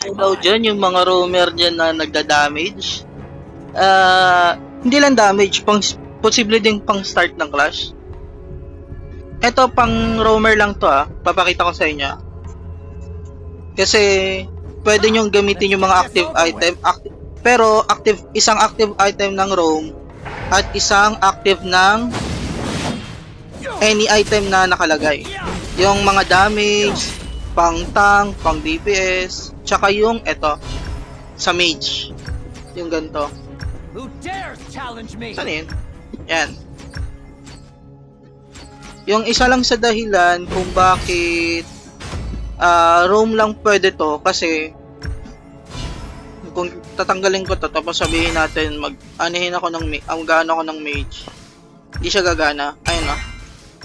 daw dyan, yung mga roamer dyan na nagda-damage. Hindi lang damage, posible din pang start ng clash. Ito pang roamer lang to papakita ko sa inyo. Kasi pwede nyong gamitin yung mga active item, pero isang active item ng roam at isang active ng any item na nakalagay. Yung mga damage, pang tank, pang DPS, tsaka yung ito sa mage. Yung ganito. Saan yun? Yan. Yung isa lang sa dahilan kung bakit roam lang pwede to kasi kung tatanggalin ko to tapos sabihin natin mag-anihin ako ng mag-ano ako ng mage, hindi siya gagana. Ayun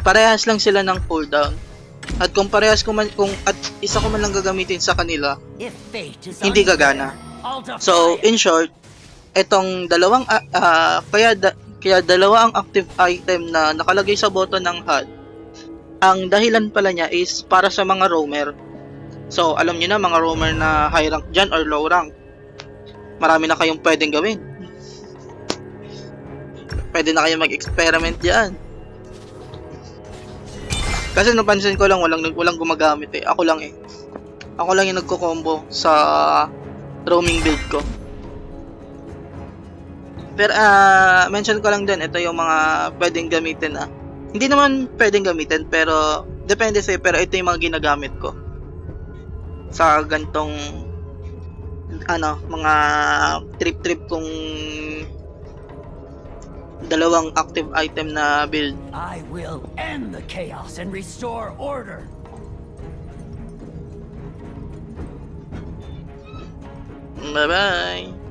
parehas lang sila ng cooldown. At kung parehas ko man, at isa ko man lang gagamitin sa kanila, hindi gagana. So in short, etong dalawang kaya dalawa ang active item na nakalagay sa button ng HUD. Ang dahilan pala niya is para sa mga roamer. So alam niyo na mga roamer na high rank dyan or low rank, marami na kayong pwedeng gawin. Pwede na kayong mag-experiment dyan. Kasi napansin ko lang walang gumagamit Ako lang Ako lang yung nagko-combo sa roaming build ko. Pero mention ko lang din, ito yung mga pwedeng gamitin Hindi naman pwedeng gamitin, pero depende sa'yo. Pero ito yung mga ginagamit ko sa gantong mga trip kung dalawang active item na build. I will end the chaos and restore order. Bye-bye.